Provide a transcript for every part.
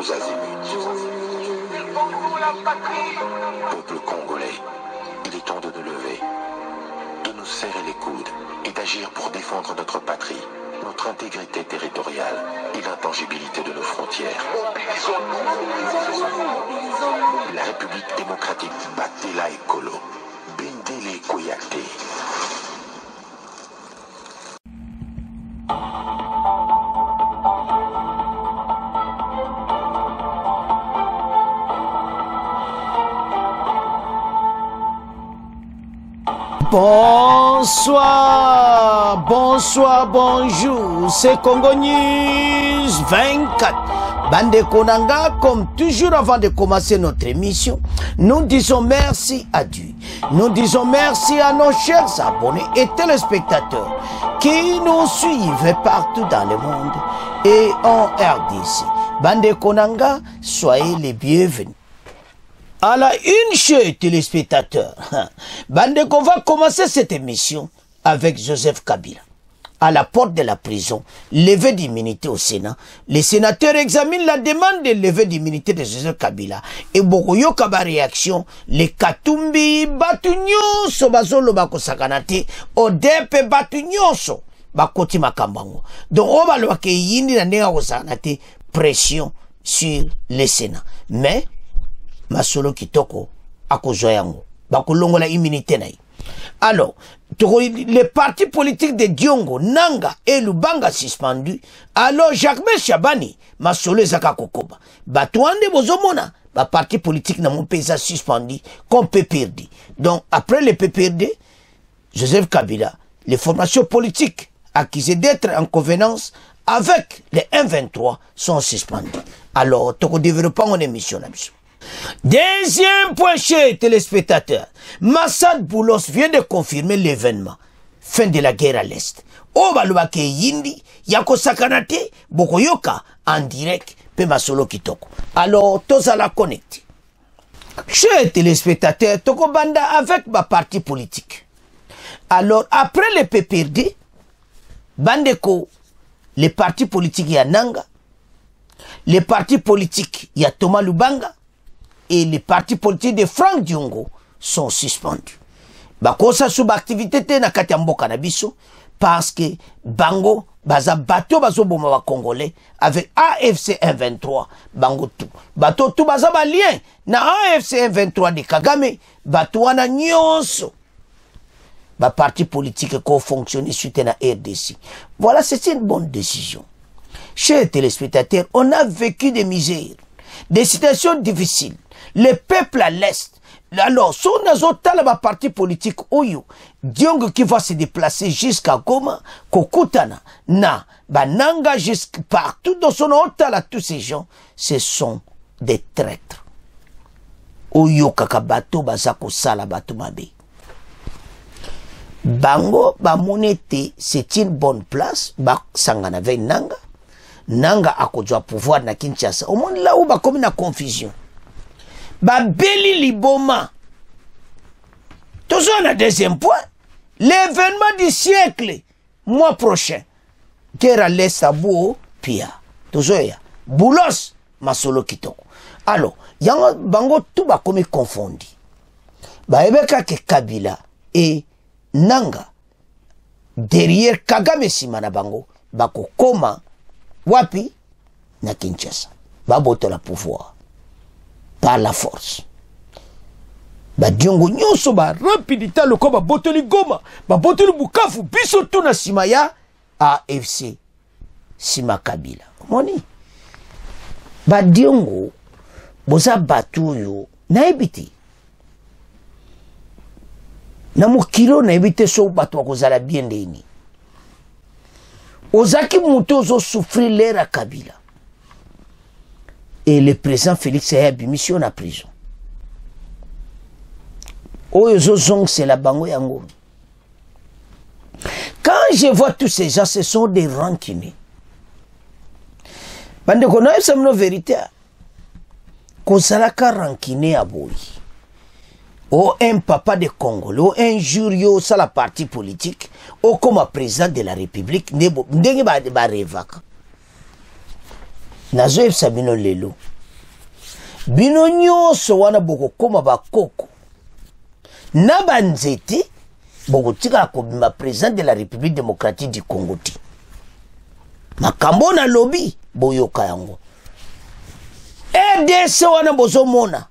tous azimuts. Peuple congolais, il est temps de nous lever, de nous serrer les coudes et d'agir pour défendre notre patrie, notre intégrité territoriale et l'intangibilité de nos frontières. La République démocratique Batela Ekolo, Bendele Koyate. Bonsoir, bonsoir, bonjour, c'est Congo News 24. Bande Konanga, comme toujours avant de commencer notre émission, nous disons merci à Dieu. Nous disons merci à nos chers abonnés et téléspectateurs qui nous suivent partout dans le monde et en RDC. Bande Konanga, soyez les bienvenus. À la une, chers téléspectateurs, Bande qu'on va commencer cette émission avec Joseph Kabila. À la porte de la prison, levée d'immunité au Sénat, les sénateurs examinent la demande de levée d'immunité de Joseph Kabila. Et Bokoyo Kaba réaction, les Katumbi Batunyoso Bazolo Bako Sakanate, Odepe Batunyoso Bakoti Makambango. Donc on va le voir que Yindi Nandega Sakanate, pression sur le Sénat. Mais Masolo Kitoko akozoyango bakolongo la immunité naï. Alors les partis politiques de Diongo, Nanga et Lubanga suspendus. Alors Jacques Chabani Masolo ezaka kokoba batouande bozomona ba parti politique na mon pays suspendu comme PPRD. Donc après le PPRD, Joseph Kabila, les formations politiques accusées d'être en convenance avec les M23 sont suspendues. Alors toko développant en émission là-dessus. Deuxième point, chez téléspectateurs, Massad Boulos vient de confirmer l'événement. Fin de la guerre à l'Est. Obaluake Yindi, Yako Sakanate, Bokoyoka, en direct, pe Masolo Kitoko. Alors, tous à la connecter. Chers téléspectateurs, Toko Banda avec ma parti politique. Alors, après le PPRD, Bandeko, les partis politiques, il y a Nanga, les partis politiques, il y a Thomas Lubanga, et les partis politiques de Franck Diongo sont suspendus. Bakosa sous activité te na katambo kanabiso parce que bango baza bato bazo boma wa congolais avec AFC M23 bango tout. Bato tout baza ba lien na AFC M23 de Kagame bato wana nyonso. Ba parti politique ko fonctionner suite na RDC. Voilà, c'est une bonne décision. Chers téléspectateurs, on a vécu des misères, des situations difficiles. Le peuple à l'Est. Alors, si on a un parti politique, Oyo, Diongo qui va se déplacer jusqu'à Goma, Kokutana, Na, Bananga, jusqu'à partout dans son hôtel, tous ces gens, ce sont des traîtres. Oyo Kakabato, Bazako Sala Batumabe. Bango, Bamonete, c'est une bonne place, Sangana ve Nanga. Nanga a kodwa pouvoir na Kinshasa. Au monde là où ba comme na confusion. Ba beli liboma. Toujours un deuxième point. L'événement du siècle, mois prochain. Guerre à l'Est à Bou, Pia. Toujours ya. Boulos, Masolo Kitoko. Alors, yanga bango tout ba comme confondu. Ba ebeka ke Kabila et Nanga. Derrière Kagame Simana bango, bako koma Wapi na Kinshasa. Baboto la pouvoir. Par la force. Ba Diongo nyonso ba rapidité le ko ba botoli Goma, ba botoli Bukavu, biso to na simaya AFC Sima Kabila. Moni. Ba Diongo boza batu yo na ebiti. Na mukilo na ebite so batu bakozala bien ndeni. Ozaki Mutozo souffrir l'air à Kabila. Et le président Félix Sayabi mission en prison. Oyozo Zong, c'est la bango yango. Quand je vois tous ces gens, ce sont des rancuniers. Bande kono semno vérité. Kozalaka rancunier à boy. Oh, un papa de Congo, oh, un jour, yo, ça la partie politique, oh, comme président de la République, ndenge ba revaka. Nazoev Sabino Lelo, bino nyonso wana bokokoma bakoko na banzete bokotika kobima président de la République démocratique du Congo ti makambo na lobby boyoka yango RDC wana bozomona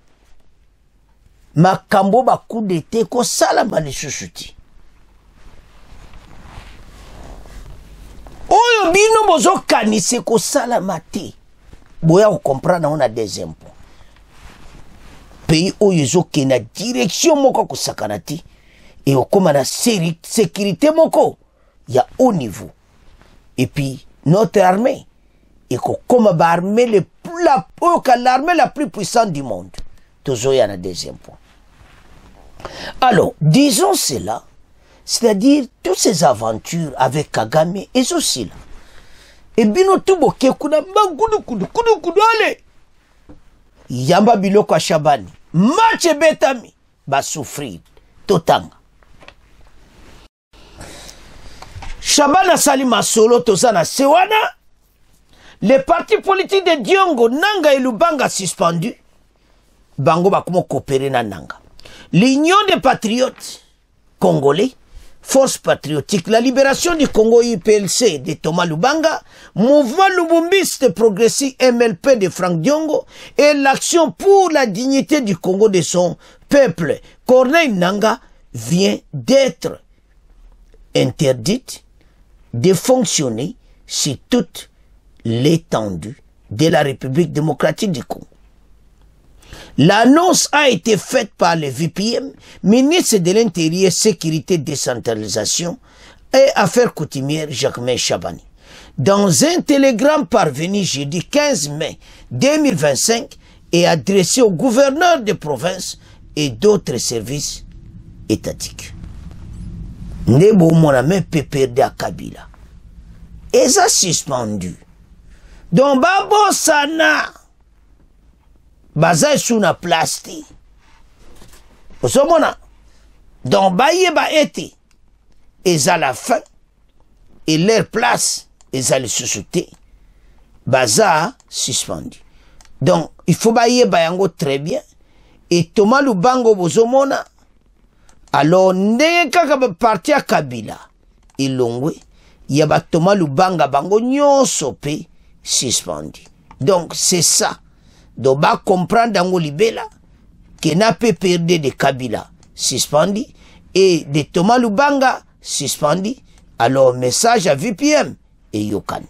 makambo ba coup d'état ko salama lisusu ti oyo bino bozokanise ko salama te boya ko comprendre on a des impôts pays oyo ezoke na direction moko kosakana ti et okoma na sécurité moko ya haut niveau et puis notre armée et comme l'armée la plus puissante du monde toujours il y a un deuxième point. Alors disons cela, c'est-à-dire toutes ces aventures avec Kagame et aussi là et bino tuboke kuna kudu ale yamba biloko Shabani match betami ba souffrir totanga Shabana Salima Solo Tozana Sewana, les partis politiques de Diongo, Nanga et Lubanga suspendus, Bango Bakumo coopérer na Nanga. L'Union des patriotes congolais, Force patriotique, la libération du Congo IPLC de Thomas Lubanga, Mouvement Lubumbiste progressiste MLP de Franck Diongo et l'action pour la dignité du Congo de son peuple, Corneille Nanga, vient d'être interdite de fonctionner sur toute l'étendue de la République démocratique du Congo. L'annonce a été faite par le VPM, ministre de l'Intérieur, Sécurité, Décentralisation et Affaires coutumières Jacquemain Chabani. Dans un télégramme parvenu jeudi 15 mai 2025 et adressé au gouverneur de province et d'autres services étatiques. Nebo moname peperde à Kabila. Et ça suspendu. Donc babo sana. Baza sous na plasti. Osomona. Donc baye ba ete. Et ça la fin. Et leur place. Et ça le sous-souté. Baza suspendu. Donc il faut baye bayango très bien. Et Thomas Lubango bozomona. Alors, ndenge kaka parti à Kabila, ilongwe, yaba Thomas Lubanga bango nyonso pe suspendu. Donc, c'est ça. Donc, ba comprendre dango libela, que n'a pas perdu de Kabila suspendu, et de Thomas Lubanga suspendu. Alors, message à VPM et Yokan.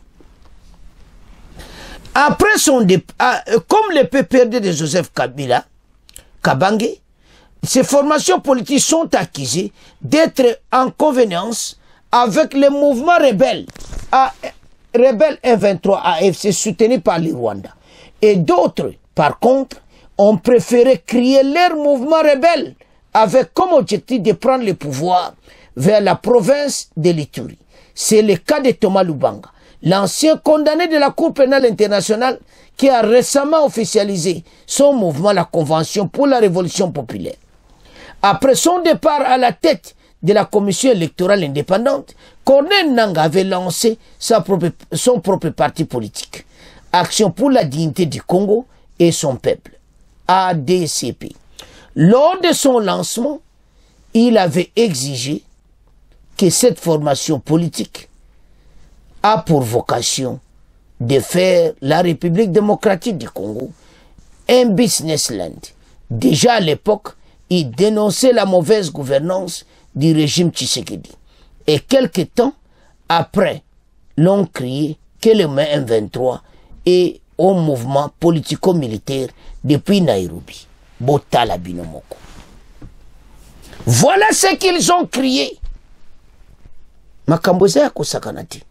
Après son départ, comme le PPRD de Joseph Kabila, Kabange, ces formations politiques sont accusées d'être en convenance avec les mouvements rebelles, rebelles M23 AFC soutenus par le Rwanda. Et d'autres, par contre, ont préféré crier leur mouvement rebelle avec comme objectif de prendre le pouvoir vers la province de l'Ituri. C'est le cas de Thomas Lubanga, l'ancien condamné de la Cour pénale internationale qui a récemment officialisé son mouvement, la Convention pour la Révolution populaire. Après son départ à la tête de la commission électorale indépendante, Corneille Nanga avait lancé son propre parti politique, Action pour la dignité du Congo et son peuple, ADCP. Lors de son lancement, il avait exigé que cette formation politique a pour vocation de faire la République démocratique du Congo un business land. Déjà à l'époque, il dénonçait la mauvaise gouvernance du régime Tshisekedi. Et quelques temps après, l'on criait que le M23 est au mouvement politico-militaire depuis Nairobi. Botala Binomoko. Voilà ce qu'ils ont crié. Makambo ya kosakanati.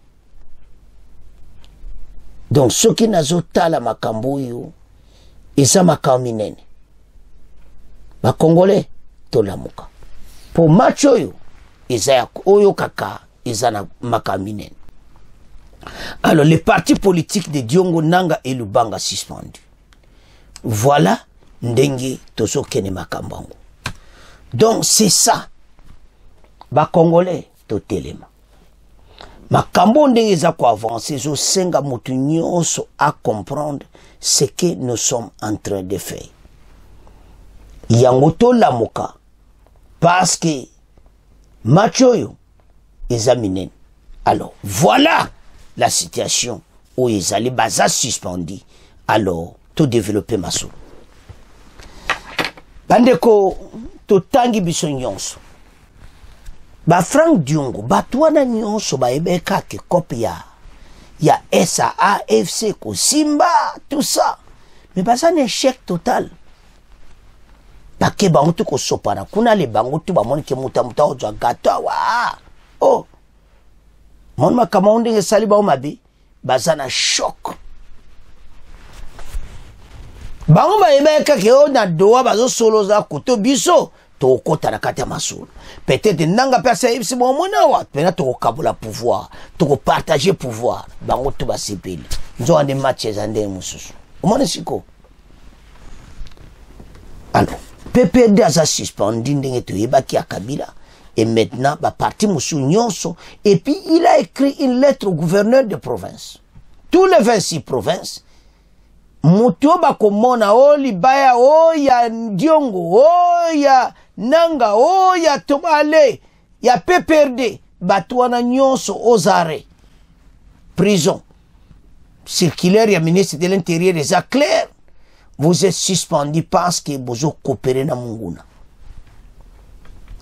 Donc ceux qui n'azotala makambo yo, eza makambo minene. Ba Congolais tolamuka. Pour match oyo, eza oyo kaka, eza na makambo minene. Alors les partis politiques de Diongo Nanga et Lubanga suspendus. Voilà ndenge tozo kene makambango. Donc c'est ça. Ba Congolais totelema. Makambo ndenge za ko avancer zo senga mutu nyonso à comprendre ce que nous sommes en train de faire. Yangoto lamoka parce que machoyo examinen. Alors voilà la situation où ils allaient baza suspendu. Alors tout développer ma soul. Bandeko to tangi biso nyonso. Ba Frank Diongo batwana nyonso ba ebeka ke copia ya SAAFC ko Simba tout ça. Mais baza un échec total. Bake bango tu ko sopana kuna le bango tu ba moni ke muta ozo gato wa. Oh. Mon makamonde nge sali ba mabe baza na choc. Bango ba ebeka ke o na doa bazo solo za koto biso to kota na kati ya masolo. Peut-être nanga pesa ibisi mo mona wa pena to kabula pouvoir, to partager pouvoir. Bango to ba sepeli. Nzo ande matches ande mususu. Omone siko. Alors, PPD a suspendu ndenge to yebaki ya Kabila et maintenant ba parti musu nyonso et puis il a écrit une lettre au gouverneur de province. Tous les 26 provinces Muto bakomona o libaya o ya Diongo o ya Nanga o ya Tomale ya PPRD batwana nyonso ozare prison circulaire ya ministre de l'intérieur est clair. Vous êtes suspendu parce que vous avez coopéré na munguna.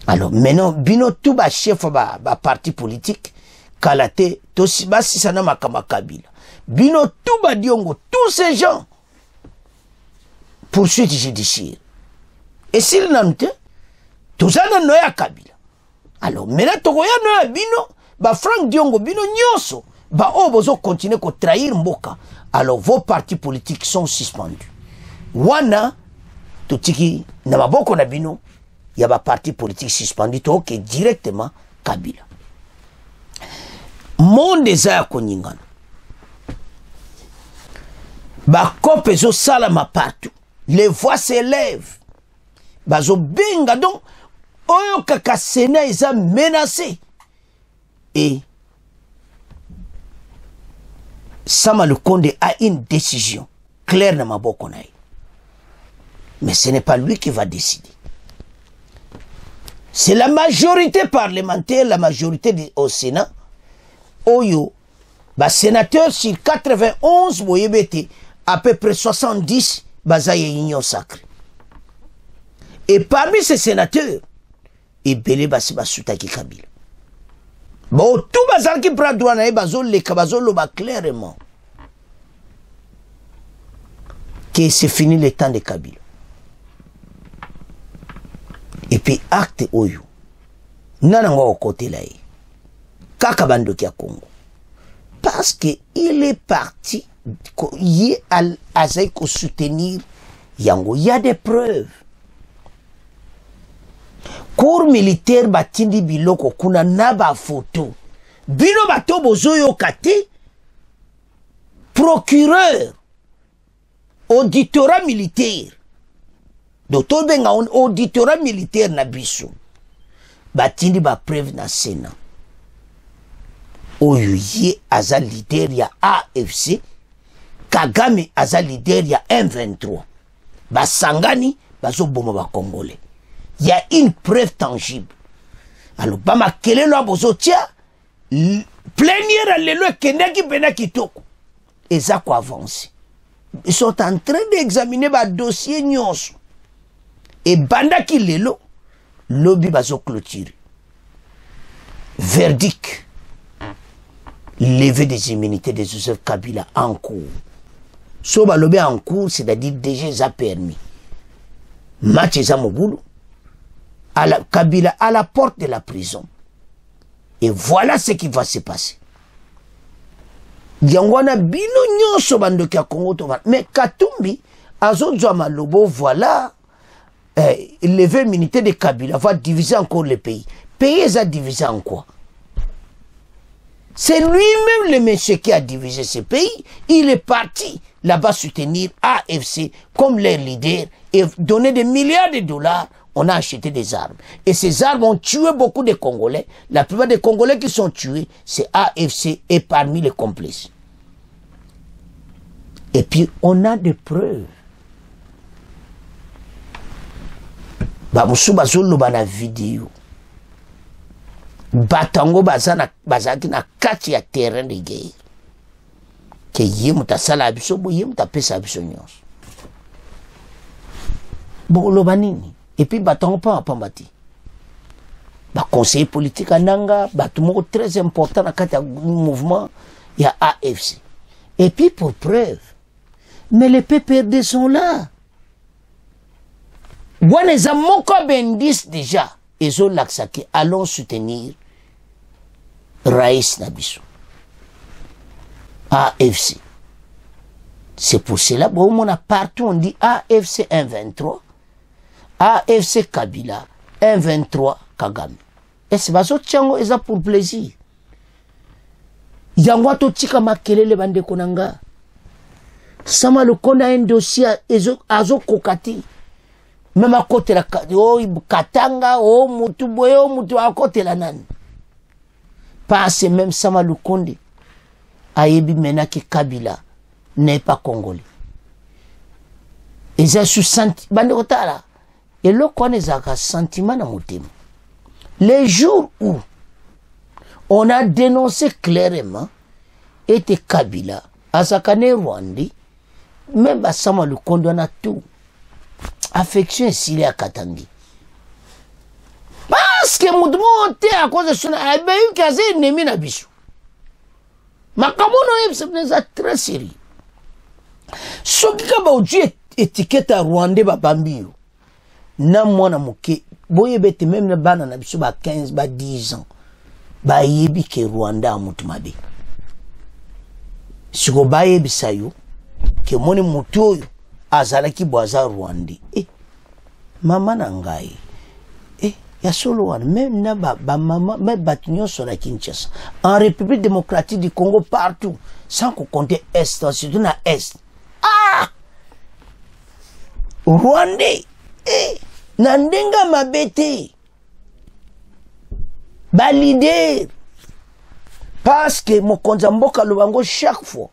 Alors maintenant bino tout ba chef ba parti politique kalate to basi sana makama Kabila bino tout ba Diongo tous ces gens poursuite judiciaire. Et s'il n'en est, tout ça n'a pas Kabila. Alors, maintenant, tokoya noya bino, ba Frank Diongo bino nyoso, ba obozo continue ko trahir mboka. Alors, vos partis politiques sont suspendus. Wana, tutiki, na maboko na bino, ya ba parti politique suspendu, to ok, directement Kabila. Monde eza koningana. Ba kope zo salama partout. Les voix s'élèvent. Bazo benga donc oyo kaka Sénat ils ont menacé. Et Sama Lukonde a une décision claire dans ma bokonaï. Mais ce n'est pas lui qui va décider. C'est la majorité parlementaire, la majorité au Sénat. Oyo, ba sénateur sur 91 boyebete à peu près 70 bazaye union sacrée. Et parmi ces sénateurs, Ebele basi basutaki Kabila. Bon, tout bazal qui prend droit na bazol le kabazolo ba clairement que c'est fini le temps de Kabila. Et puis acte oyo nanango au côté là. Kaka bando kia Congo. Parce que il est parti y a soutenir Yango. Il y a des preuves. Cour militaire batindi biloko kuna naba photo. Bino bato bozoyo kate. Procureur. Auditorat militaire. Docteur benga on auditorat militaire na biso. Batindi ba preuve na Sénat. Oyo ye aza leader ya AFC. Kagame aza leader ya M23. Basangani bazo bomo ba Congolais. Il y a une preuve tangible. Alors bama kelelo abozo tia plénière lelo kendaki pena kitoko. Eza ko avancer. Ils sont en train d'examiner ba dossier nyonso. Et bandaki lelo lobby bazo clôturer. Verdict. Lever des immunités de Joseph Kabila en cours. Soba lobby en cours, c'est-à-dire déjà ça permis. Match eza mobulu. Kabila à la porte de la prison. Et voilà ce qui va se passer. Yangwana bino nyonso bandoki ya Congo to mais Katumbi azonzwa malobo voilà lever l'immunité de Kabila va diviser encore le pays. Pays est divisé en quoi? C'est lui-même le monsieur qui a divisé ce pays. Il est parti là-bas soutenir AFC comme leur leader et donner des milliards de dollars. On a acheté des armes. Et ces armes ont tué beaucoup de Congolais. La plupart des Congolais qui sont tués, c'est AFC et parmi les complices. Et puis, on a des preuves. Bamusu bazolo bana vidéo. Batango bazaki na kati ya terrain de guerre. Que yé muta sala biso, bo yé muta pesa biso nyos. Bon, lo banini. Et puis, batango pa pambati. Ba conseiller politique ananga, batumo très important na kati ya mouvement, il y a AFC. Et puis, pour preuve, mais les PPRD sont là. Waneza moko bendis déjà. Ils ont l'accès, allons soutenir Raïs Nabiso. AFC. C'est pour cela, bon, on a partout, on dit AFC 123, AFC Kabila, 123 Kagame. Et c'est pas ça, tchango, et ça pour plaisir. Yangwa to tika makelele bande konanga. Sama le kona un dossier azo kokati. Même à côté la katanga, mutu boyo, mutu à côté la nan. Parce même Sama le Konde. Ayebi mena ki Kabila n'est pas congolais. Et ça sous senti bande kotala. Et le connaît zaka sentiment na motema. Les jours où on a dénoncé clairement était Kabila, Azakane Rwandi, même Sama le Konde on a tout. Affection s'il est à Katangi. Parce que mon monté à cause de son abeille casé nemi na bisu. Ma kamono c'est très sérieux. Ce qui va au Dieu étiquette à Rwandais babambio. Na mwana muke boye bete même na bana na bisu ba 15 ba 10 ans. Ba yebi ke Rwanda amutumabe. Siko ba yebi sayo ke moni mutoyo azalaki boaza Rwandi. Mama nangai. Ya solo wana même na ba mama même batinyo sur la Kinshasa. En République démocratique du Congo partout sans qu'on compte est surtout na est. Rwandais. Nandenga mabete. Ba leader. Parce que mokonza mboka lubango chaque fois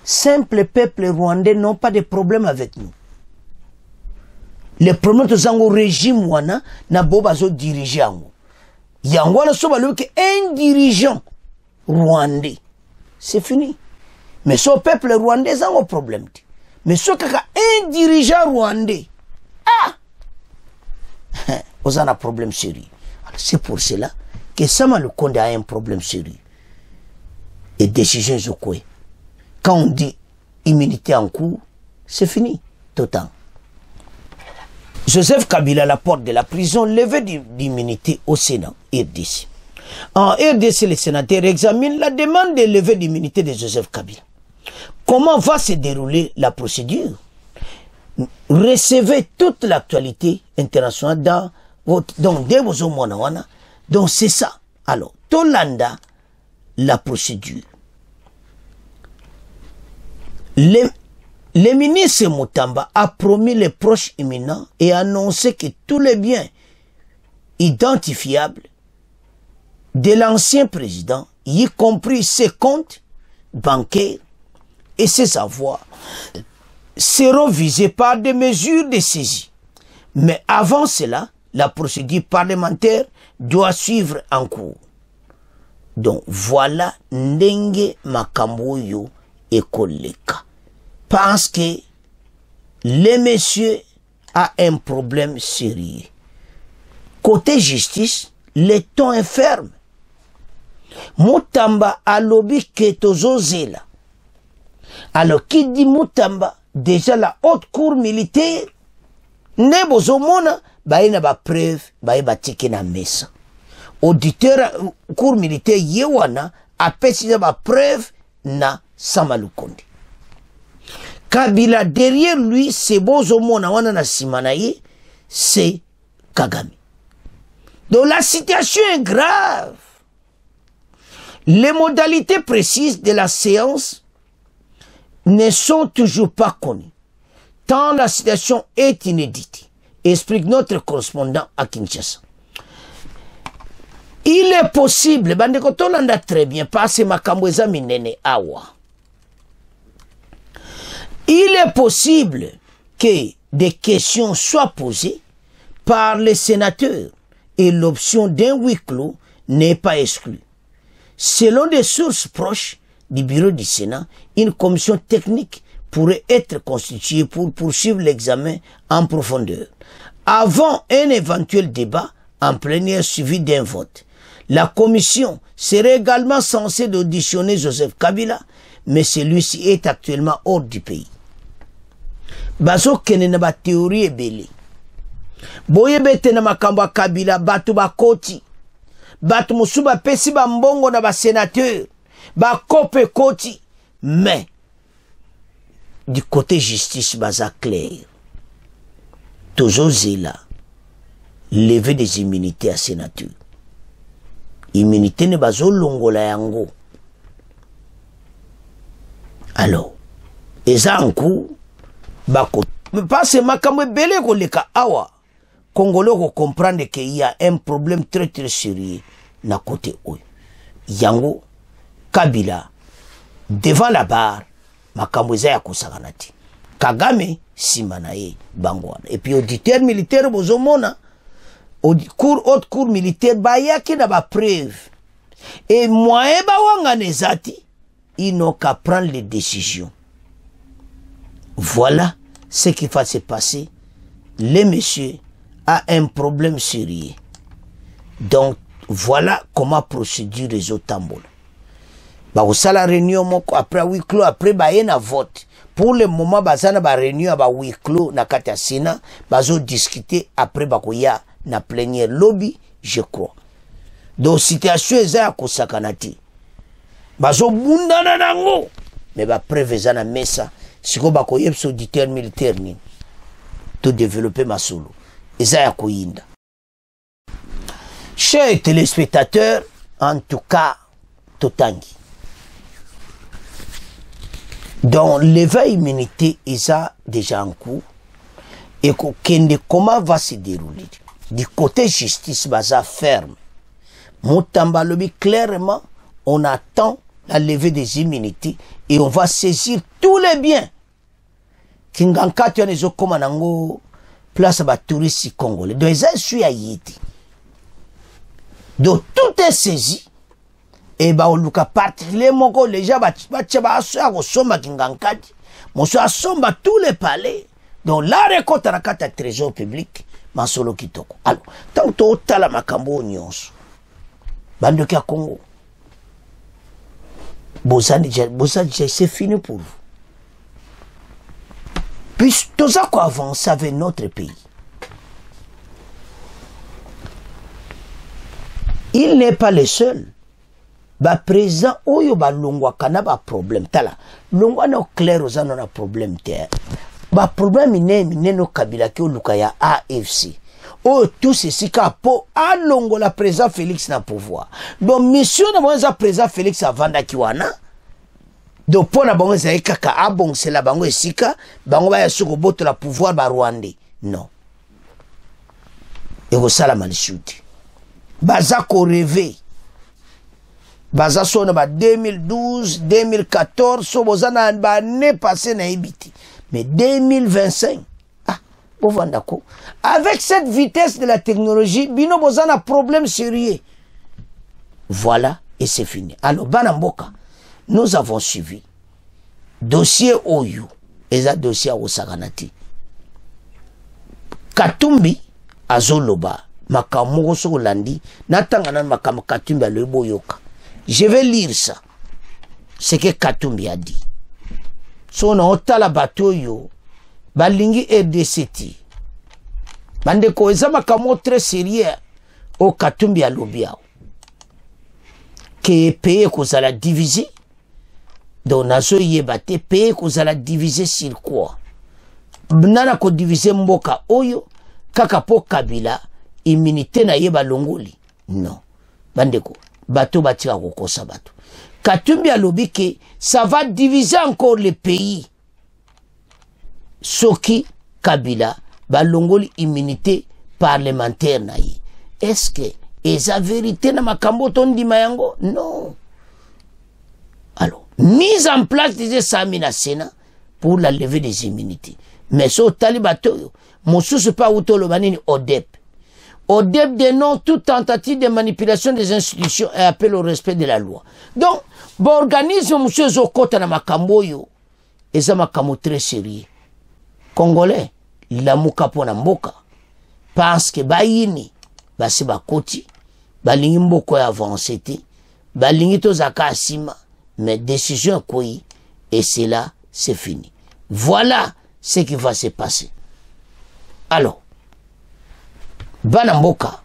simple peuple rwandais n'ont pas de problème avec nous. Les problèmes de zango régime wana na boba zo dirigeant. Yangwana soba le que un dirigeant rwandais. C'est fini. Mais ce peuple rwandais zango problème. Mais ce kaka un dirigeant rwandais. Vous avez un problème sérieux. C'est pour cela que Sama le Konde a un problème sérieux. Et décision zokwe. Quand on dit immunité en cours, c'est fini. Tout le temps. Joseph Kabila, à la porte de la prison, levée d'immunité au Sénat, RDC. En RDC, les sénateurs examinent la demande de levée d'immunité de Joseph Kabila. Comment va se dérouler la procédure? Recevez toute l'actualité internationale dans votre... Donc c'est ça. Alors, Tolanda, la procédure. Le ministre Mutamba a promis les proches imminents et annoncé que tous les biens identifiables de l'ancien président, y compris ses comptes bancaires et ses avoirs, seront visés par des mesures de saisie. Mais avant cela, la procédure parlementaire doit suivre en cours. Donc voilà Ndenge Makamboyo et Koleka. Parce que le monsieur a un problème sérieux. Côté justice, le ton est ferme. Mutamba a lobby que tozozela. Alors qui dit Mutamba, déjà la haute cour militaire, ne bozomona, baina ba preuve, ba tike na mesa. Auditeur cour militaire yewana, a pesida ba preuve na Sama le Konde. Kabila derrière lui, c'est bozomona wana na simanaye, c'est Kagame. Donc la situation est grave. Les modalités précises de la séance ne sont toujours pas connues, tant la situation est inédite, explique notre correspondant à Kinshasa. Il est possible, bandeko tolanda très bien, parce que makambo eza minene awa. Il est possible que des questions soient posées par les sénateurs et l'option d'un huis clos n'est pas exclue. Selon des sources proches du bureau du Sénat, une commission technique pourrait être constituée pour poursuivre l'examen en profondeur, avant un éventuel débat en plénière suivi d'un vote. La commission serait également censée auditionner Joseph Kabila, mais celui-ci est actuellement hors du pays. Bazo kene ba théorie ebele. Boye bete na makambo Kabila batu bakoti. Batu musuba pesi ba mbongo na ba sénateur. Ba kope koti. Mais du côté justice baza clair. Toujours là. Lever des immunités à sénateur. Immunité ne bazo longola yango. Alors, eza en cours, bako. Mais pas c'est makamwe belé ko leka awa. Congolais ko comprendre qu'il y a un problème très très sérieux na côté oyo. Yango, Kabila, devant la barre, makamwe za ya kusaganati. Kagame, simanaye, bangwana. Et puis auditeur militaire bozomona, haute cour militaire, bayaki na ba preuve. Et moyen ba wanga nezati, ils n'ont qu'à prendre les décisions. Voilà ce qui va se passer. Le monsieur a un problème sérieux. Donc, voilà comment procédure les autres tambola. Bah, au la réunion, après huis clos, après, bah, y a un vote. Pour le moment, bah, ça n'a pas réunion, bah, huis clos, na kata Sénat, bah, zo discuter, après, bah, y a, na plénière lobby, je crois. Donc, situation, est à kosakanati. Bazo bundana nango mais ba preuve na mesa siko ba koyebso auditeur militaire ni to développer masolo eza ya koyinda. Chers téléspectateurs, en tout cas totangi dans l'éveil immunité eza déjà en cours et comment va se dérouler du côté justice baza ferme Mutamba lobi clairement on attend la levée des immunités et on va saisir tous les biens. Kingankati ya nezo koma nango place ba touristes congolais. Donc ils sont ayiti. Donc tout est saisi. Et ba oluka particulièrement les gens ba aso kosomba kingankati. Moso asomba tous les palais. Donc la récolte na kata trésor public masolo kitoko. Alors tant to tala makambo nyonso. Bando kia Congo. Bosa déjà c'est fini pour vous. Puis tout ça qu'on avance avec notre pays. Il n'est pas le seul. Ba président oyo ba longwa kana ba problème tala. Longwa no clair aux na problème terre. Ba problème ine no Kabila ki oluka ya AFC. Oh, tout ceci capo à longo la président Félix na pouvoir. Donc mission na bonza président Félix avanda kiwana. Donc pour na bongo za kaka abong c'est la bango esika, bango ba ya soko boto la pouvoir ba Rwandais. Non. Et au sala malishuti. Baza ko rêver. Baza sona ba 2012, 2014, so bozana ba ne passé na ibiti. Mais 2025 avec cette vitesse de la technologie, bino bozan a problème sérieux. Voilà, et c'est fini. Alors, Banamboka, nous avons suivi dossier Oyu, et ça dossier Osaganati. Katumbi, Azoloba, Makamoko Solandi, Natangana Makam Katumbi le Boyoka. Je vais lire ça. Ce que Katumbi a dit. Son otala batoyo. Balingi RDCT. Bande ko ezama kamo très sérieux au Katumbi alobiao. Que paye ko la diviser. Donc nazo yebate paye ko la diviser sur quoi? Nana ko diviser mboka oyo kaka po Kabila immunité na yeba longoli. Non. Bande ko bato batika ko kosa bato. Katumbi alobi que ça va diviser encore le pays. Soki Kabila balongoli immunité parlementaire na yi. Est-ce que esa vérité na makambo tondi mayango? Non. Alors, mise en place disait Samina Sénat pour la levée des immunités. Mais ce talibato, mon sous pas outolobanini ODEP. ODEP dénonce toute tentative de manipulation des institutions et appelle au respect de la loi. Donc, l'organisme, monsieur Zokota na makamboyo, et ça makambo très sérieux. Congolais, la mukapona mboka, parce que bayini, basi bakoti, balingi mboko ya avancé te, balingi tozaka asima, mais décision quoi, et c'est là, c'est fini. Voilà ce qui va se passer. Alors, bana mboka,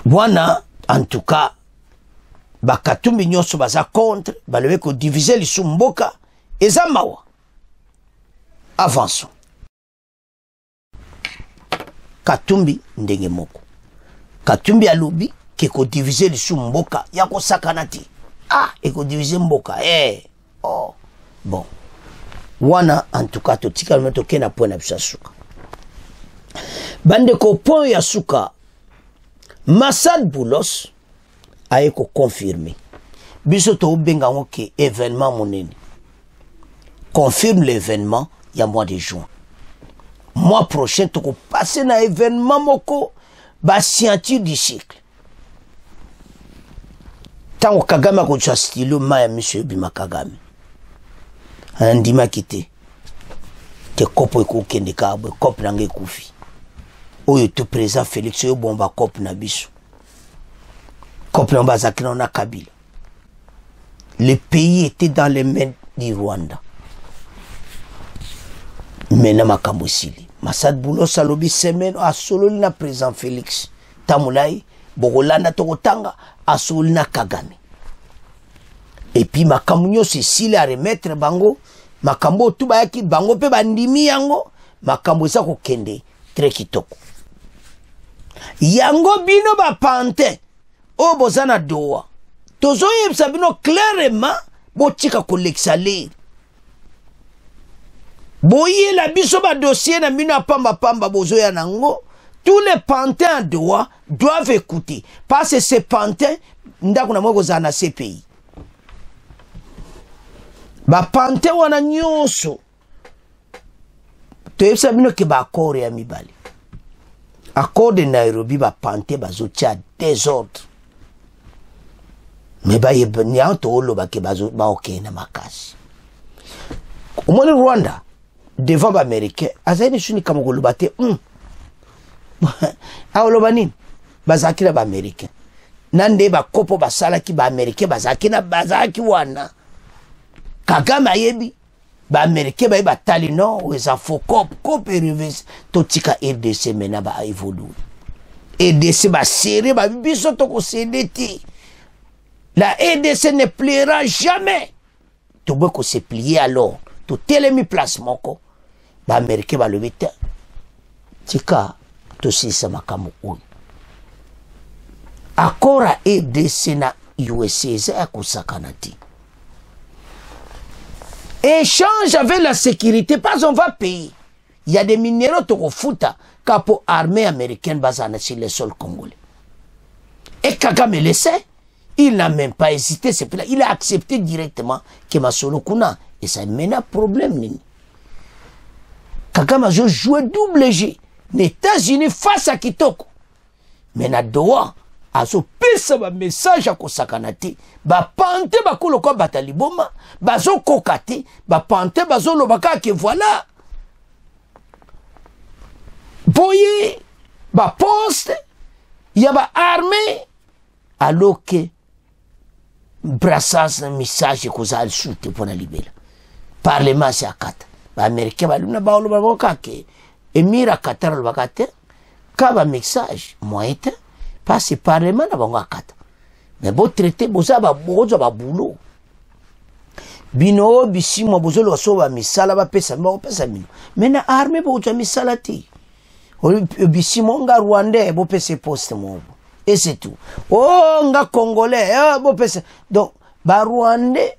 wana, en tout cas, bakatumbi nyonso baza contre, balewe ko diviser lisu mboka, eza mawa. Avançons. Katumbi ndenge moko. Katumbi alobi ke ko diviser lisu mboka, yako sakanati. Ah, et ko diviser mboka. Oh. Bon. Wana, en tout cas, to tika lumeto kena point na bisa suka. Bande ko point ya suka, Massad Boulos a eko confirmé. Biso to benga ngoke événement monene. Confirme l'événement il y a mois de juin. Mois prochain, tu vas passer dans l'événement moko, ba scientifique du cycle. Tant que Kagame a connu stylo, ma monsieur Bima Kagame. Andima kite. Te kopo eko kende kabwe, kop nange kufi. Oyo te présent Félix yo bomba kop na biso. Kop na bazakina na Kabila. Le pays était dans les mains du Rwanda. Mena makambo sili. Massad Boulos alobi semaine a sololi na président Félix. Tamulai, Bogolanda Tokotanga a sololi na Kagame. Et puis makambo nyonso sili a remettre bango, makambo tuba yaki bango pe bandimi yango, makambo eza kokende très kitoko. Yango bino ba pante, o bozana doa. Tozo yebisa bino clairement, botika kolekisa lire. Boye la biso ba dossier na bino pamba pamba bozo ya nango, tous les pantins en droit doivent écouter. Parce que ces pantins, ndako na mweko za na CPI. Ba pantins wana nyonso. To yebisa bino ke ba accord ya mibali. Accord de Nairobi ba pantins bazo tia désordre. Mais ba yebani anto olo ba ke bazo ba ok na makasi. Au moins Rwanda devant les Américains, azaini suni kama kolobate aolobani bazaki na ba Américain nande ba kopo basala ki ba Américain bazaki na bazaki wana Kagame ayebi ba Américain ba tali non weza fo cop reverse to tika RDC mena ba évolue RDC ba serré ba biso to ko cédeti la RDC ne pliera jamais to boko se plier alors to telemi place moko ba Américain ba le beta tika to sisa makamu oyo akora RDC na USA za kusakanati échange avec la sécurité pas on va payer il y a des minéraux to futa capo armée américaine basée sur le sol congolais et Kagame le sait il n'a même pas hésité c'est là il a accepté directement que Masolo kuna et ça mène à problème nini Kagame a joué double jeu les États-Unis face à Kitoko mais na doa azo pesa ba message à kosakanati ba pante ba koloko bataliboma bazo kokati ba pante bazo lobaka ke voilà boye ba poste ya ba armée alors que brassage un message koza al soute pour la libérer parlement c'est akata ba américain ba luna ba loba ke emira Qatar lobakate ka ba message moite parce parlement na bango akata mais bo traité boza ba bozo ba boulot bino bisimo bozo lo so ba misala ba pesa mino mena armée bozo misala ti bisimo nga rwandais bo pesa poste mo et c'est tout oh nga congolais bo pesa donc ba rwandais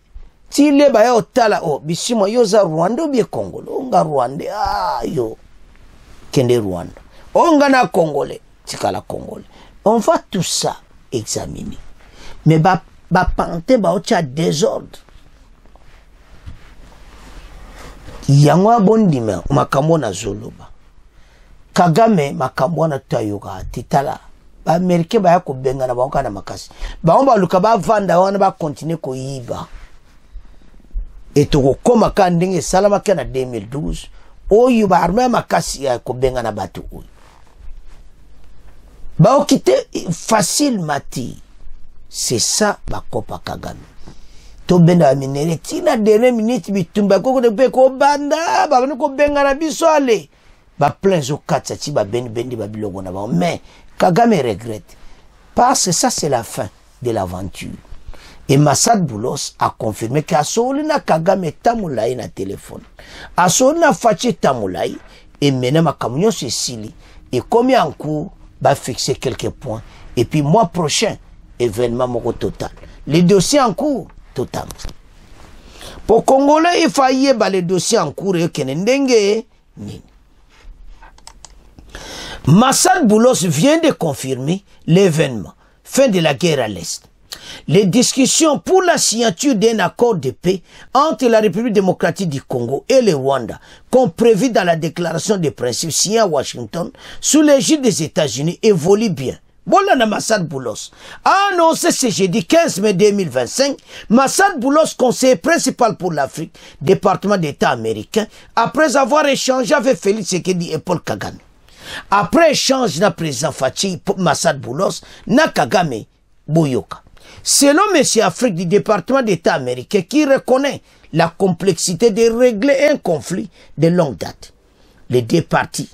tile ba yo tala oh bisimo yo za rwanda bien congolais nga rwandais yo kende rwanda oh nga na congolais tikala congolais on va tout ça examiner mais ba pante ba ocha désordre Yango bondima makambo na zoloba. Kagame makambo na tayoka titala. Ba Amerike ba yako benga na banka na makasi. Ba omba luka ba vanda wana ba continuer ko yiba. Et to koma ka ndenge salama ka na 2012. Oyo ba armée makasi ya ko benga na batu oyo. Ba okite facile mati. C'est ça ba kopa Kagame. To benda minere tina dernière minute bitumba koko de pe ko banda ba ko benga na biso ale. Ba plein zo katsa ti ba bendi ba biloko na ba mais Kagame regrette parce que ça c'est la fin de l'aventure. Et Massad Boulos a confirmé qu'Asolina Kagame tamulai na téléphone. Asolina Fachi tamulai et maintenant ma camion Cécilie et combien en cours va fixer quelques points et puis mois prochain événement moko total. Les dossiers en cours total. Pour Congolais il faillit ba les dossiers en cours et kenendenge nini. Massad Boulos vient de confirmer l'événement, fin de la guerre à l'Est. Les discussions pour la signature d'un accord de paix entre la République démocratique du Congo et le Rwanda, comme prévu dans la déclaration de principes signée à Washington sous l'égide des États-Unis, évoluent bien. Voilà na Massad Boulos a annoncé ce jeudi 15 mai 2025, Massad Boulos, conseiller principal pour l'Afrique, département d'État américain, après avoir échangé avec Félix Tshisekedi et Paul Kagame. Après échange na président Fachi Massad Boulos na Kagame Boyoka. Selon M. Afrique du département d'État américain qui reconnaît la complexité de régler un conflit de longue date, les deux parties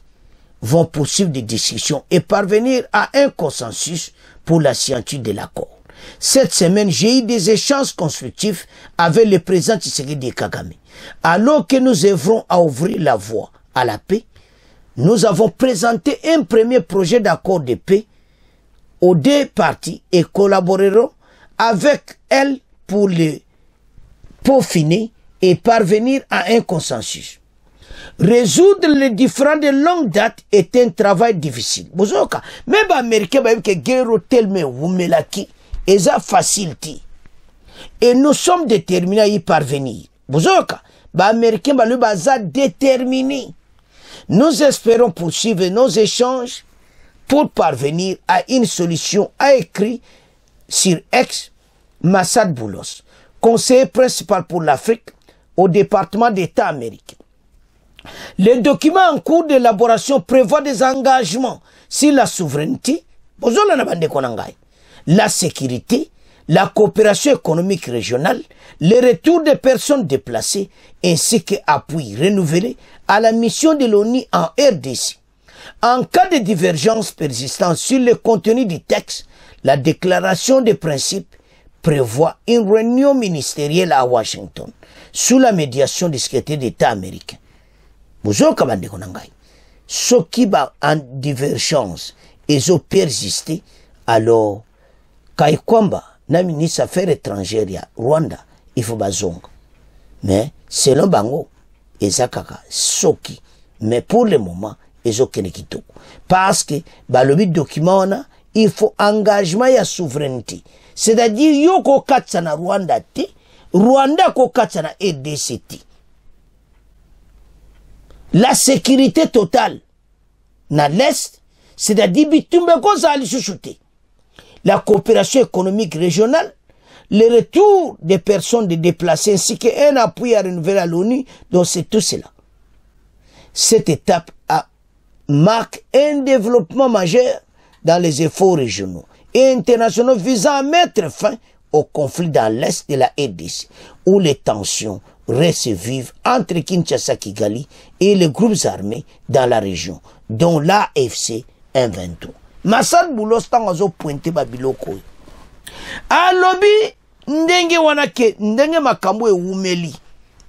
vont poursuivre des discussions et parvenir à un consensus pour la signature de l'accord. Cette semaine, j'ai eu des échanges constructifs avec le président Tshisekedi Kagame. Alors que nous œuvrons à ouvrir la voie à la paix, nous avons présenté un premier projet d'accord de paix aux deux parties et collaborerons avec elles pour le peaufiner et parvenir à un consensus. Résoudre les différends de longue date est un travail difficile. Même les Américains ont dit que guerre tellement wumelaki est facile. Et nous sommes déterminés à y parvenir. Les Américains sont déterminés. Nous espérons poursuivre nos échanges pour parvenir à une solution, a écrit sur X Massad Boulos, conseiller principal pour l'Afrique au département d'État américain. Les documents en cours d'élaboration prévoient des engagements sur la souveraineté, la sécurité, la coopération économique régionale, le retour des personnes déplacées, ainsi qu'appui renouvelé à la mission de l'ONU en RDC. En cas de divergence persistante sur le contenu du texte, la déclaration des principes prévoit une réunion ministérielle à Washington, sous la médiation du secrétaire d'État américain. Ce qui va en divergence et ont persisté, alors, Kaikwamba, na ministre affaires étrangères ya Rwanda, il faut bazonga. Mais, selon Bango, ezakaka, soki. Mais pour le moment, ezokene kitoko. Parce que, le document, il faut engagement ya souveraineté. C'est-à-dire, yoko katsa na Rwanda ti, Rwanda ko katsa na RDC ti. La sécurité totale na l'Est, c'est-à-dire bitumbe koza ali chouchouté. La coopération économique régionale, le retour des personnes déplacées ainsi qu'un appui à renouveler à l'ONU, donc c'est tout cela. Cette étape marque un développement majeur dans les efforts régionaux et internationaux visant à mettre fin au conflit dans l'Est de la RDC, où les tensions restent vives entre Kinshasa Kigali et les groupes armés dans la région, dont l'AFC M23. Massad Boulos tangazo pointé babiloko. Alobi ndenge wanake ndenge makambo umeli.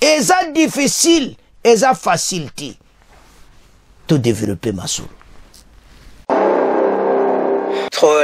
Eza difficile, eza facilité. To développer Massoul.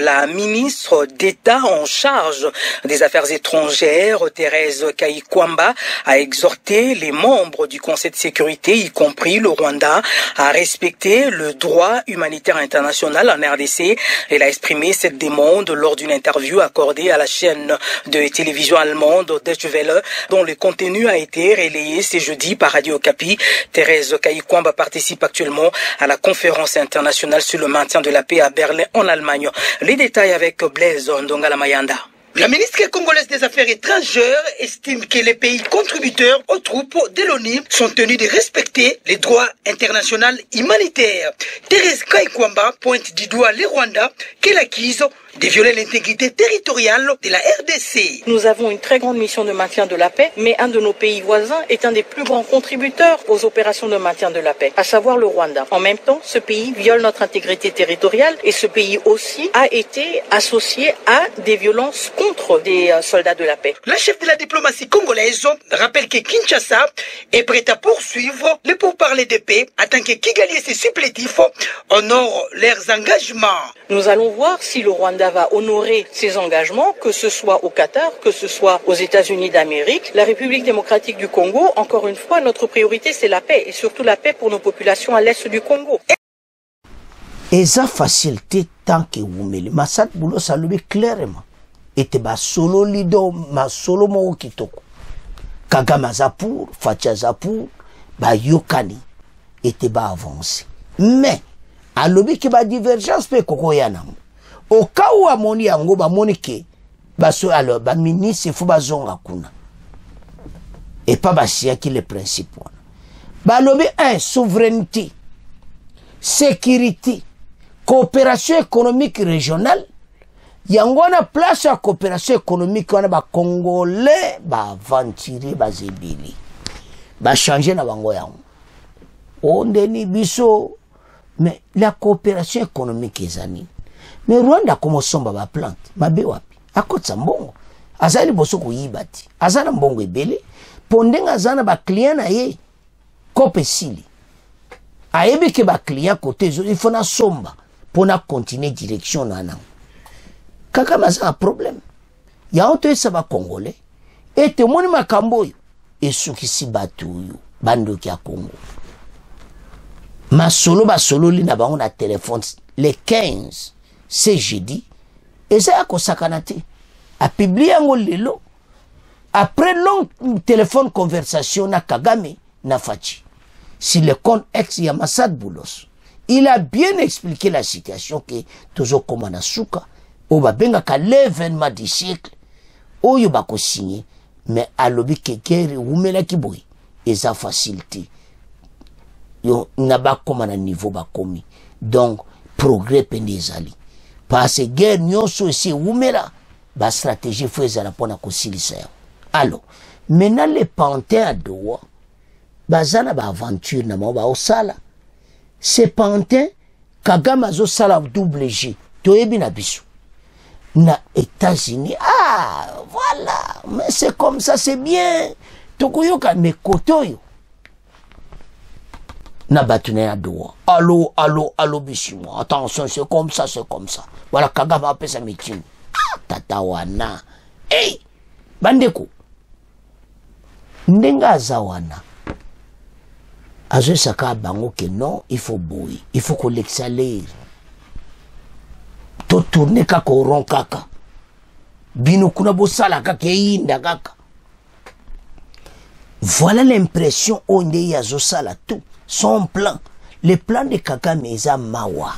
La ministre d'État en charge des Affaires étrangères, Thérèse Kayikwamba, a exhorté les membres du Conseil de sécurité, y compris le Rwanda, à respecter le droit humanitaire international en RDC. Elle a exprimé cette demande lors d'une interview accordée à la chaîne de télévision allemande Deutsche Welle, dont le contenu a été relayé ce jeudi par Radio Okapi. Thérèse Kayikwamba participe actuellement à la conférence internationale sur le maintien de la paix à Berlin, en Allemagne. Les détails avec Blaise Ndongala Mayanda. La ministre congolaise des Affaires étrangères estime que les pays contributeurs aux troupes de l'ONU sont tenus de respecter les droits internationaux humanitaires. Thérèse Kayikwamba pointe du doigt le Rwanda qu'elle accuse de violer l'intégrité territoriale de la RDC. Nous avons une très grande mission de maintien de la paix, mais un de nos pays voisins est un des plus grands contributeurs aux opérations de maintien de la paix, à savoir le Rwanda. En même temps, ce pays viole notre intégrité territoriale et ce pays aussi a été associé à des violences contre des soldats de la paix. La chef de la diplomatie congolaise rappelle que Kinshasa est prête à poursuivre les pourparlers de paix en tant que Kigali et ses supplétifs honorent leurs engagements. Nous allons voir si le Rwanda va honorer ses engagements, que ce soit au Qatar, que ce soit aux États-Unis d'Amérique. La République démocratique du Congo, encore une fois, notre priorité c'est la paix et surtout la paix pour nos populations à l'est du Congo. Et ça facilite tant que vous mettez Massad Boulos ça le clairement. Et te ba solo lido ma solo mo kitoko. Kagame Zapur, Fatia Zapur, ba yokani et te ba avancer. Mais à l'objet que ba divergence peut kokoyanam. Au cas où à moni yango ba monike ba so alors ba ministre faut ba zonga kuna. Et pas ba sia qui le principe. Ba l'objet un souveraineté, sécurité, coopération économique régionale. Yango na place à coopération économique wana ba congolais ba aventurer ba zebili ba changer na bango yango ondeni biso. Mais la coopération économique ezani mais Rwanda comme somba ba plante mabe wapi akotsa mbongo azali boso ko yibati azana mbongo ebele pondenga azana ba client na ye kope sili ayebi ke ba client côté il faut na somba pour na continuer direction na nan. Kaka a un problème. Il y a un peu congolais. Et te moni makambo et ce qui si batu bando qui a Congo. Ma solo ba solo li na ba on a téléphone les 15 c'est jeudi et ça a kosakanate a publié un lelo après long téléphone conversation na Kagame na Fachi sur le compte ex Yamassad Boulos. Il a bien expliqué la situation que toujours comme na suka ou ba benga ka l'événement du siècle oyo ba ko signer mais alobi ke guerre umela kiboy eza facilité yo na ba koma na niveau ba komi donc progrès pendezali parce que guerre nyonso si umela ba stratégie faut ezala pona ko silisa. Alors maintenant les pantins à Doha bazana ba aventure na ba osala ces pantins Kagame azo sala double G toyebi na biso na États-Unis. Ah, voilà. Mais c'est comme ça, c'est bien. Tokoyoka me kotoyo. Na batune à Doha. Allô, bishimo. Attention, c'est comme ça, c'est comme ça. Voilà, Kagame appelle sa meeting. Ah, tatawana. Hey, bandeko. Ndenga zawana. Azo saka bango que non, il faut bouillir. Il faut qu'on l'exhalère. To tourner kaka oron kaka bino kuna bosala kaka yinda kaka. Voilà l'impression onde yazo sala tout son plan, le plan de Kagame eza mawa.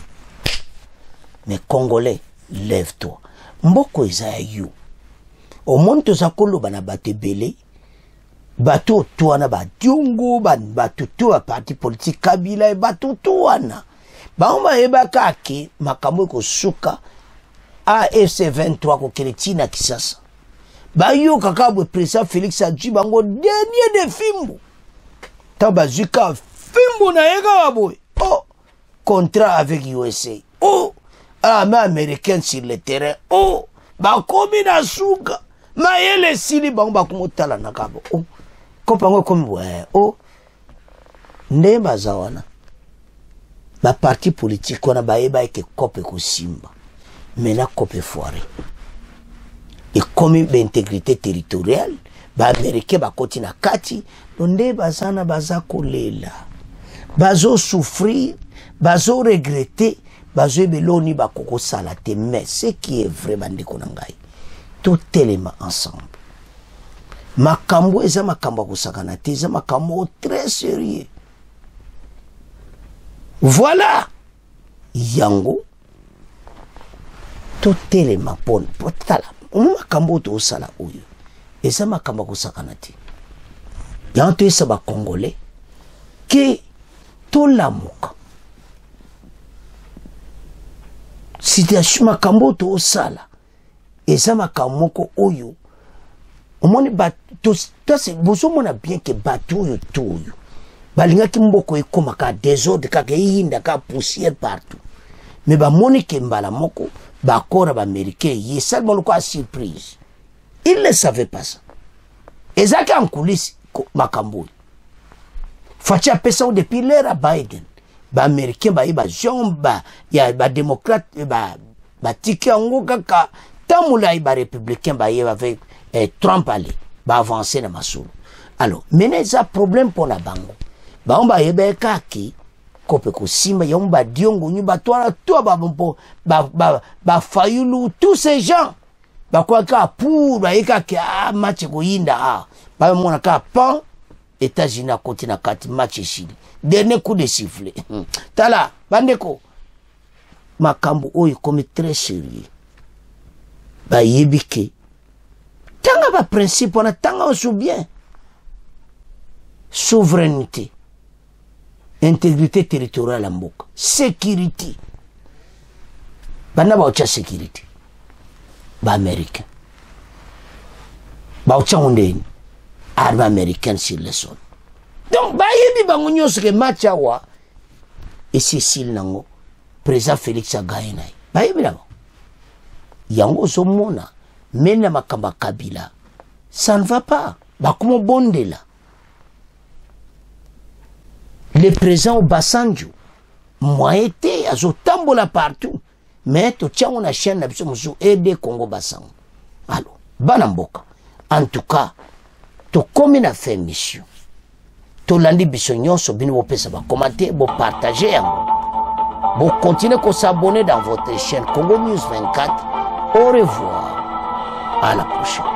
Mais Congolais, lève-toi. Mboko eza you au monde toza koloba na bato ebele bato toana ba diongo bato to a parti politique Kabila e bato toana baoma ebaka ke makambo ko suka AFC 23 ko Keletina Kisasa bayo kakabwe président Félix Adji bango dernier de fimbo tabazuka fimbo na yega boy oh contrat avec USA oh armée américaine sur le terrain oh bakomi na suka mayele sili bango bakumotala nakabo oh kopango komi ouais oh nde bazawana ba parti politique wana baeba eke kope ko simba maintenant kope foiré et comme l'intégrité territoriale ba américain ba koti na kati nde bazana baza kolela bazo souffrir bazo regretter bazo beloni ba koko sala te mais ce qui est vrai bande konangai tout élément ensemble makambo eza makambo kusakana te eza makambo très sérieux voilà yango tout élément pour tala makambo to sala oyo eza makambo kusakana te yanto esa ba congolais ke to lamuka situation makambo to sala eza makambo ko oyo omoni ba to c'est bozo mona bien que bato oyo to oyo balinga ki mboko ekoma ka désordre ka yinda ka poussière partout mais ba moni ke mbala moko ba kora ba américain yesa moloko a surprise il ne savait pas ça ezaki en coulisses makambo facha pesa depuis l'ère Biden ba américain ba iba jomba ya ba démocrate ba tiki ngo kaka tamula iba républicain ba yeba avec Trump allé ba avancer na masolo alors mais ça problème pour la bango ba on ba yeba kaki kope ko simba yomba diongo nyuba twala to ba fayulu tous ces gens ba kwa ka pour ba yeka ki match ko yinda ba mona ka pan États-Unis à côté na 4 matchs Chili dernier coup de sifflet tala bandeko makambo oyo comme très sérieux ba yebike tanga ba principe on tanga sou bien souveraineté intégrité territoriale à mboka sécurité bana ba ocha sécurité ba américain ba ocha ondeni arme américaine sur le sol donc ba yebi bango nyonso ke match awa et Cécile nango président Félix a gagné ba yebi là yango so mona mena makamba Kabila ça ne va pas ba comme bondela le président Obasanjo moi été azo tambola partout mais to tchango na chaîne na biso musu aider Congo Basango alors bana mboka en tout cas to comme na fait mission to landi biso nyonso bino bo pesa ba commenter bo partager yango bo continuer ko s'abonner dans votre chaîne Congo News 24 au revoir à la prochaine.